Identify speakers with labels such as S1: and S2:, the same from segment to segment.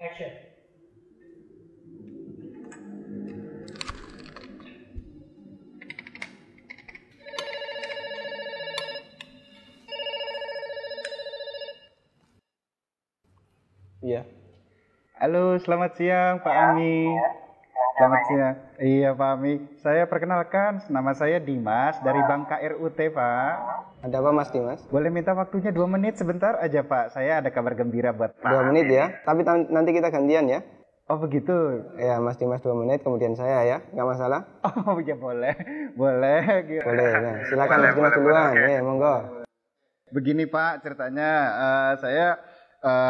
S1: Iya. Halo, selamat siang Pak Ami. Selamat siang. Iya Pak Ami. Saya perkenalkan, nama saya Dimas dari Bank KRUT Pak.
S2: Ada apa Mas Dimas?
S1: Boleh minta waktunya 2 menit sebentar aja Pak. Saya ada kabar gembira buat Pak.
S2: 2 menit ya. Tapi nanti kita gantian ya.
S1: Oh begitu.
S2: Ya Mas Dimas 2 menit, kemudian saya ya. Nggak masalah?
S1: Oh ya boleh. Boleh.
S2: Boleh. Nah, silakan Mas Dimas duluan. Ya, monggo.
S1: Begini Pak, ceritanya saya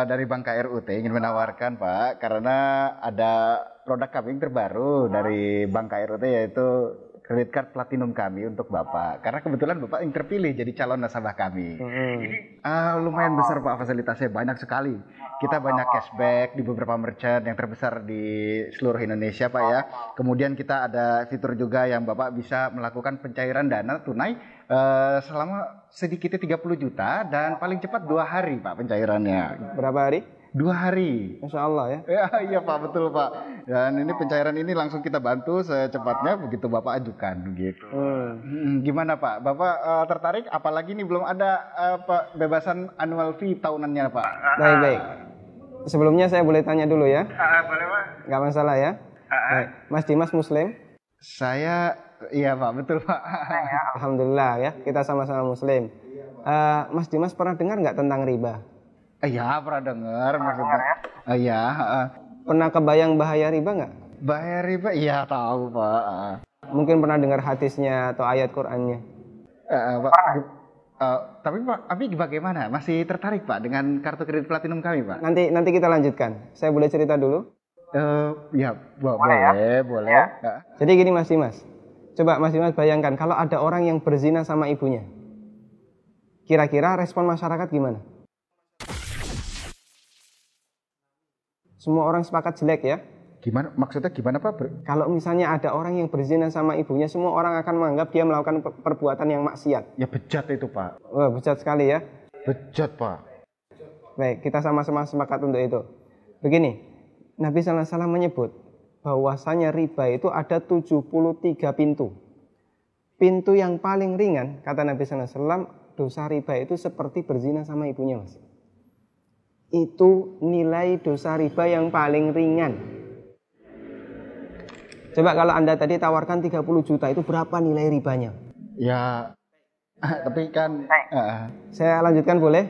S1: dari Bank KRUT ingin menawarkan Pak, karena ada produk kami yang terbaru dari Bank KRUT, yaitu credit card platinum kami untuk Bapak. Karena kebetulan Bapak yang terpilih jadi calon nasabah kami. Lumayan besar Pak, fasilitasnya banyak sekali. Kita banyak cashback di beberapa merchant yang terbesar di seluruh Indonesia Pak ya. Kemudian kita ada fitur juga yang Bapak bisa melakukan pencairan dana tunai selama sedikitnya 30 juta dan paling cepat 2 hari Pak pencairannya.
S2: Berapa hari?
S1: 2 hari.
S2: Masya Allah ya.
S1: Ya, iya Pak, betul Pak. Dan ini pencairan ini langsung kita bantu secepatnya begitu Bapak ajukan gitu. Gimana Pak? Bapak tertarik? Apalagi ini belum ada bebasan annual fee tahunannya Pak.
S2: Baik. Sebelumnya saya boleh tanya dulu ya?
S1: Boleh Pak.
S2: Nggak masalah ya? Baik. Mas Dimas Muslim?
S1: Saya, iya Pak, betul Pak.
S2: Alhamdulillah ya, kita sama-sama Muslim. Mas Dimas pernah dengar nggak tentang riba?
S1: Iya, pernah dengar maksudnya. Iya.
S2: Pernah kebayang bahaya riba nggak?
S1: Bahaya riba, iya tahu Pak.
S2: Mungkin pernah dengar hadisnya atau ayat Qur'annya.
S1: Pak, tapi Pak, Abi bagaimana? Masih tertarik Pak dengan kartu kredit platinum kami Pak?
S2: Nanti kita lanjutkan. Saya boleh cerita dulu?
S1: Ya, boleh. Ya.
S2: Jadi gini Mas Dimas. Coba Mas Dimas bayangkan kalau ada orang yang berzina sama ibunya. Kira-kira respon masyarakat gimana? Semua orang sepakat jelek ya.
S1: Gimana? Maksudnya gimana Pak?
S2: Kalau misalnya ada orang yang berzina sama ibunya, semua orang akan menganggap dia melakukan perbuatan yang maksiat.
S1: Ya bejat itu Pak.
S2: Wah, bejat sekali ya.
S1: Bejat Pak.
S2: Baik, kita sama-sama sepakat untuk itu. Begini, Nabi SAW menyebut bahwasanya riba itu ada 73 pintu. Pintu yang paling ringan, kata Nabi SAW, dosa riba itu seperti berzina sama ibunya Mas. Itu nilai dosa riba yang paling ringan. Coba kalau Anda tadi tawarkan 30 juta, itu berapa nilai ribanya?
S1: Ya, tapi kan...
S2: Saya lanjutkan boleh?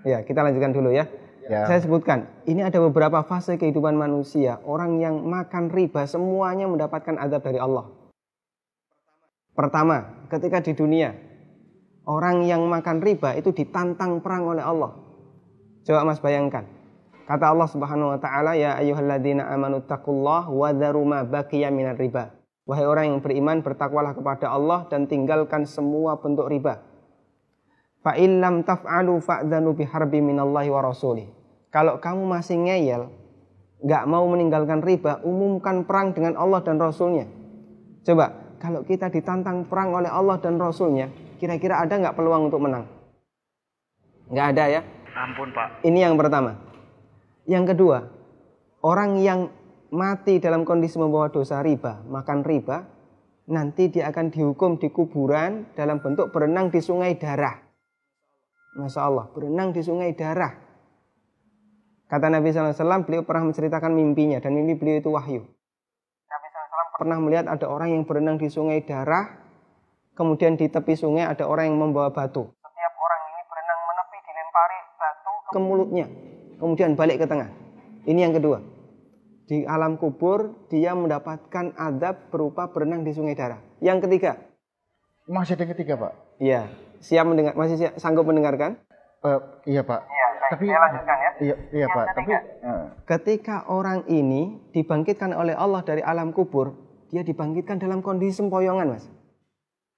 S2: Ya, kita lanjutkan dulu ya. Saya sebutkan, ini ada beberapa fase kehidupan manusia. Orang yang makan riba semuanya mendapatkan azab dari Allah. Pertama, ketika di dunia, orang yang makan riba itu ditantang perang oleh Allah. Coba Mas bayangkan. Kata Allah Subhanahu wa taala, ya ayyuhalladzina amanu taqullaha wa dharu ma baqiya minar riba. Wahai orang yang beriman, bertakwalah kepada Allah dan tinggalkan semua bentuk riba. Fa in lam taf'alu fa'dzanu biharbi minallahi wa rasulih. Kalau kamu masih ngeyel, enggak mau meninggalkan riba, umumkan perang dengan Allah dan Rasulnya. Coba, kalau kita ditantang perang oleh Allah dan Rasulnya, kira-kira ada enggak peluang untuk menang? Enggak ada ya?
S1: Ampun Pak.
S2: Ini yang pertama. Yang kedua, orang yang mati dalam kondisi membawa dosa riba, makan riba, nanti dia akan dihukum di kuburan dalam bentuk berenang di sungai darah. Masya Allah, berenang di sungai darah. Kata Nabi SAW, beliau pernah menceritakan mimpinya, dan mimpi beliau itu wahyu. Nabi SAW pernah melihat ada orang yang berenang di sungai darah, kemudian di tepi sungai ada orang yang membawa batu. Setiap orang ini berenang menepi dilempari batu ke mulutnya, kemudian balik ke tengah. Ini yang kedua. Di alam kubur dia mendapatkan azab berupa berenang di sungai darah. Yang ketiga.
S1: Masih ada yang ketiga Pak?
S2: Iya. Siap mendengar? Masih sanggup mendengarkan?
S1: Iya Pak.
S2: Iya.
S1: Tapi
S2: saya lanjutkan ya.
S1: Iya Pak. Tapi
S2: ketika orang ini dibangkitkan oleh Allah dari alam kubur, dia dibangkitkan dalam kondisi sempoyongan Mas.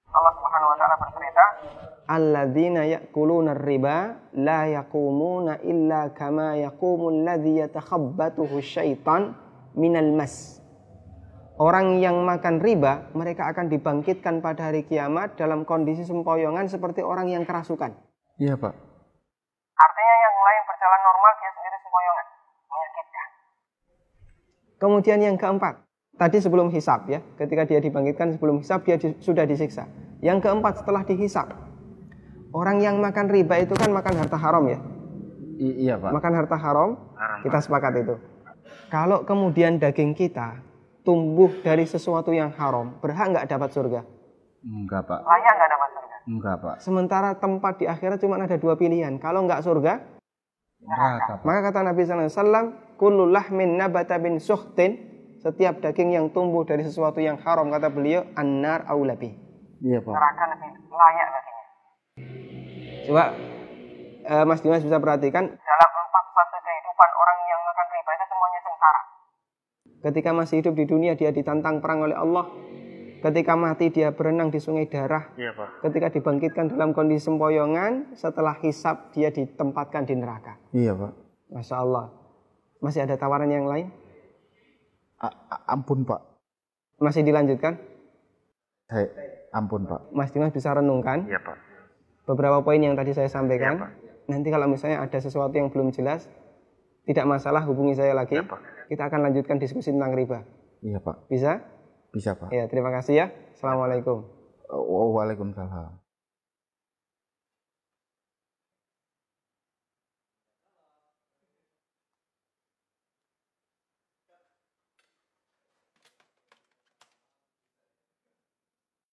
S2: Allah Subhanahu wa taala bercerita, alladzina ya'kuluna riba la yaqumuna illa kama yaqumul ladzi yatakhabbathu syaitan minal mas. Orang yang makan riba, mereka akan dibangkitkan pada hari kiamat dalam kondisi sempoyongan seperti orang yang kerasukan.
S1: Iya Pak.
S2: Artinya yang lain berjalan normal, dia sendiri sempoyongan. Menyakitkan. Kemudian yang keempat, tadi sebelum hisab ya, ketika dia dibangkitkan sebelum hisab dia sudah disiksa. Yang keempat setelah dihisab, orang yang makan riba itu kan makan harta haram ya.
S1: Iya Pak.
S2: Makan harta haram, kita sepakat itu. Kalau kemudian daging kita tumbuh dari sesuatu yang haram, berhak nggak dapat surga?
S1: Enggak Pak.
S2: Layak nggak dapat surga?
S1: Enggak Pak.
S2: Sementara tempat di akhirat cuma ada dua pilihan. Kalau nggak surga,
S1: neraka Pak.
S2: Maka kata Nabi SAW, kullu lahmin nabata bin suhtin, setiap daging yang tumbuh dari sesuatu yang haram, kata beliau, annar aulabi.
S1: Iya Pak.
S2: Neraka lebih layak baginya. Coba Mas Dimas bisa perhatikan, dalam 4 fase kehidupan orang yang makan riba itu semuanya sengsara. Ketika masih hidup di dunia dia ditantang perang oleh Allah. Ketika mati dia berenang di sungai darah.
S1: Iya Pak.
S2: Ketika dibangkitkan dalam kondisi sempoyongan, setelah hisab dia ditempatkan di neraka.
S1: Iya Pak.
S2: Masya Allah. Masih ada tawaran yang lain?
S1: Ampun Pak.
S2: Masih dilanjutkan?
S1: Ampun Pak.
S2: Mas Dimas bisa renungkan
S1: Iya Pak.
S2: beberapa poin yang tadi saya sampaikan.
S1: Iya, Pak.
S2: Nanti kalau misalnya ada sesuatu yang belum jelas, tidak masalah, hubungi saya lagi.
S1: Iya, Pak.
S2: Kita akan lanjutkan diskusi tentang riba.
S1: Iya Pak.
S2: Bisa?
S1: Bisa Pak.
S2: Ya, terima kasih ya. Assalamualaikum.
S1: Waalaikumsalam.